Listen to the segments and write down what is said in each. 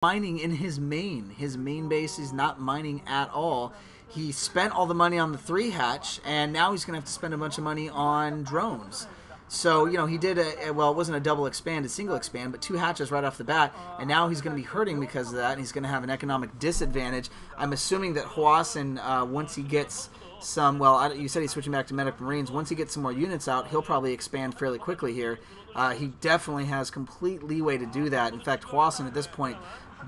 mining in his main. His main base is not mining at all. He spent all the money on the 3-hatch, and now he's going to have to spend a bunch of money on drones. So, you know, he did well, it wasn't a double expand, a single expand, but 2 hatches right off the bat, and now he's going to be hurting because of that, and he's going to have an economic disadvantage. I'm assuming that Hwasin, once he gets some, well, you said he's switching back to Medic Marines. Once he gets some more units out, he'll probably expand fairly quickly here. He definitely has complete leeway to do that. In fact, Hwasin at this point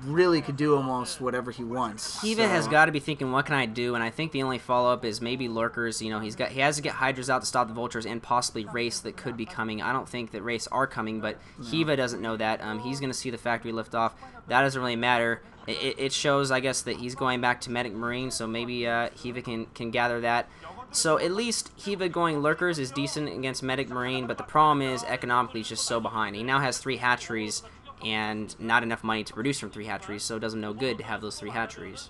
really could do almost whatever he wants. Kiva has got to be thinking, what can I do? And I think the only follow-up is maybe lurkers. You know, he has to get Hydras out to stop the vultures and possibly Race that could be coming. I don't think that Race are coming, but no. Kiva doesn't know that. He's going to see the factory lift off. That doesn't really matter. It shows, I guess, that he's going back to Medic Marine, so maybe Hiva can gather that. So at least Hiva going lurkers is decent against Medic Marine, but the problem is economically he's just so behind. He now has 3 hatcheries and not enough money to produce from 3 hatcheries, so it doesn't no good to have those 3 hatcheries.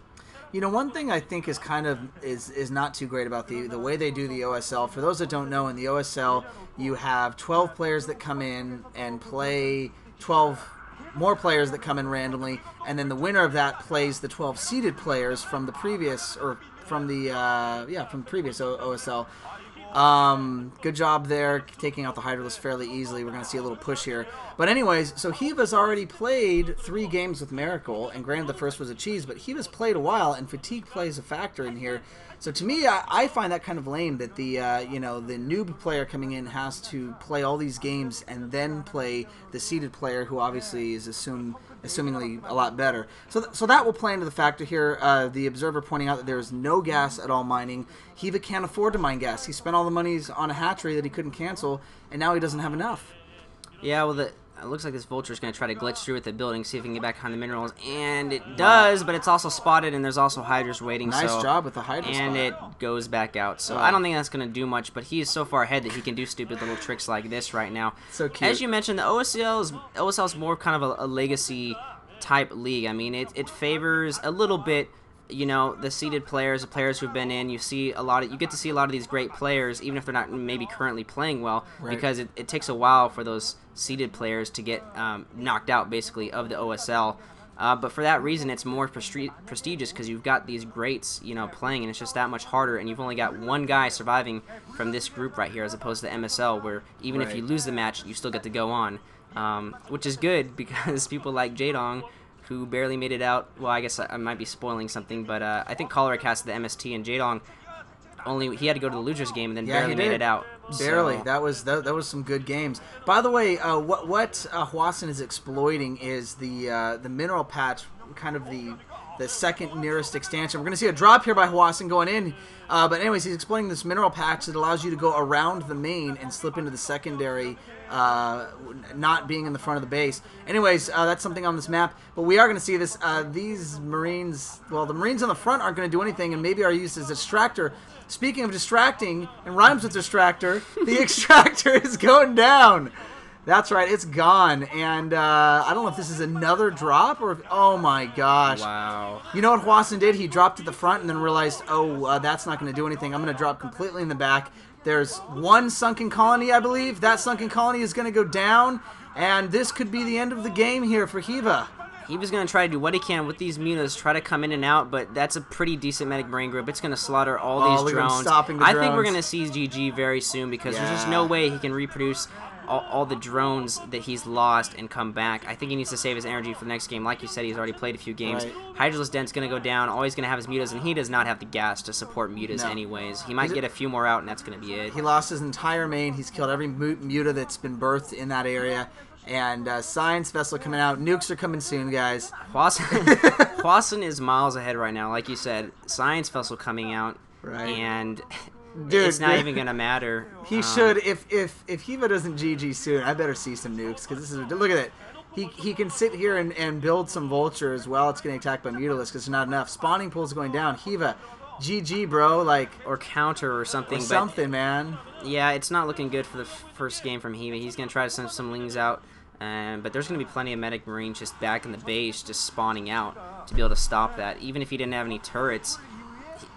You know, one thing I think is kind of is not too great about the way they do the OSL. For those that don't know, in the OSL you have 12 players that come in and play 12 more players that come in randomly, and then the winner of that plays the 12 seeded players from the previous from the previous OSL. Good job there, taking out the Hydralisk fairly easily. We're going to see a little push here. But anyways, so Hiva's already played 3 games with Miracle, and granted the first was a cheese, but Hiva's played a while, and fatigue plays a factor in here. So to me, I find that kind of lame that the the noob player coming in has to play all these games and then play the seeded player, who obviously is assumingly a lot better. So that will play into the factor here. The observer pointing out that there is no gas at all mining. Hiva can't afford to mine gas. He spent all the monies on a hatchery that he couldn't cancel, and now he doesn't have enough. Yeah, well, it looks like this vulture is going to try to glitch through with the building, see if he can get back behind the minerals, and it does, but it's also spotted, and there's also Hydras waiting. Nice job with the Hydra and it goes back out. So I don't think that's going to do much, but he is so far ahead that he can do stupid little tricks like this right now. So cute. As you mentioned, the OSL is more kind of a legacy type league. I mean, it favors a little bit, you know, the seeded players, the players who've been in. You get to see a lot of these great players, even if they're not maybe currently playing well, right, because it takes a while for those seeded players to get knocked out, basically, of the OSL. But for that reason, it's more prestigious because you've got these greats, you know, playing, and it's just that much harder, and you've only got one guy surviving from this group right here, as opposed to the MSL, where even if you lose the match, you still get to go on, which is good because people like Jadong, who barely made it out. Well, I guess I might be spoiling something, but I think Cholera casted the MST, and Jadong he had to go to the losers game and then barely made it out. Barely. So. That was some good games. By the way, what Hwasin is exploiting is the mineral patch, kind of the second nearest extension. We're going to see a drop here by Hwasin going in. But anyways, he's exploiting this mineral patch that allows you to go around the main and slip into the secondary, not being in the front of the base. Anyways, that's something on this map. But we are going to see this. These Marines, well, the Marines on the front aren't going to do anything and maybe are used as a distractor. Speaking of distracting, and rhymes with distractor, the extractor is going down. That's right, it's gone. And I don't know if this is another drop or if, oh my gosh. Wow. You know what Hwasin did? He dropped at the front and then realized, that's not going to do anything. I'm going to drop completely in the back. There's one sunken colony, I believe. That sunken colony is going to go down, and this could be the end of the game here for Hiva. He was going to try to do what he can with these mutas, try to come in and out, but that's a pretty decent Medic Marine group. It's going to slaughter all these drones. I think we're going to see GG very soon because there's just no way he can reproduce all the drones that he's lost and come back. I think he needs to save his energy for the next game. Like you said, he's already played a few games. Right. Hydralisk Dent's going to go down. Always going to have his mutas, and he does not have the gas to support mutas anyways. He might get a few more out, and that's going to be it. He lost his entire main. He's killed every muta that's been birthed in that area. And Science Vessel coming out. Nukes are coming soon, guys. Hwasin is miles ahead right now. Like you said, Science Vessel coming out. Right. And dude, it's not even going to matter. He should. If Hiva doesn't GG soon, I better see some nukes. Because this is, look at it. He can sit here and build some vultures while it's getting attacked by Mutalisk because there's not enough. Spawning pool's going down. Hiva, GG, bro. Like, or counter or something. Something, man. Yeah, it's not looking good for the first game from Hiva. He's going to try to send some lings out. But there's going to be plenty of Medic Marines just back in the base, just spawning out to be able to stop that. Even if he didn't have any turrets,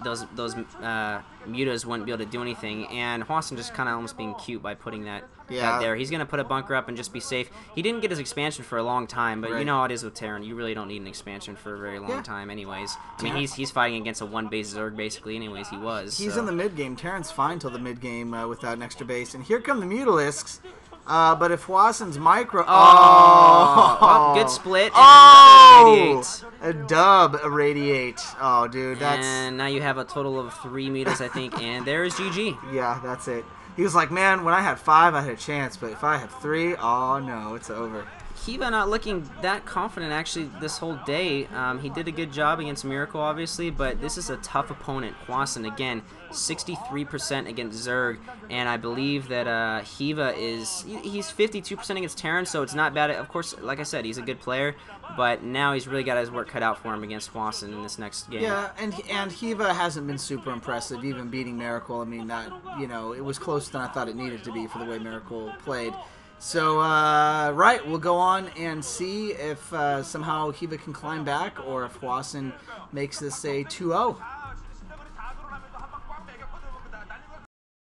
those mutas wouldn't be able to do anything, and Hwasin just kind of almost being cute by putting that there. He's going to put a bunker up and just be safe. He didn't get his expansion for a long time, but you know how it is with Terran. You really don't need an expansion for a very long time anyways. I mean, he's fighting against a one-base Zerg basically anyways. He's in the mid-game. Terran's fine till the mid-game without an extra base. And here come the Mutalisks. But if Hwasin's micro... Oh, good split. And a dub irradiate. Oh, dude, that's... And now you have a total of 3 mutas, I think, and there's GG. Yeah, that's it. He was like, man, when I had 5, I had a chance, but if I have 3, oh, no, it's over. Hyvaa not looking that confident, actually, this whole day. He did a good job against Miracle, obviously, but this is a tough opponent. Hwasin, again, 63% against Zerg, and I believe that Hyvaa he's 52% against Terran, so it's not bad. Of course, like I said, he's a good player, but now he's really got his work cut out for him against Hwasin in this next game. Yeah, and Hyvaa hasn't been super impressive, even beating Miracle. I mean, it was closer than I thought it needed to be for the way Miracle played. So, right, we'll go on and see if somehow Hyvaa can climb back or if Hwasin makes this a 2-0.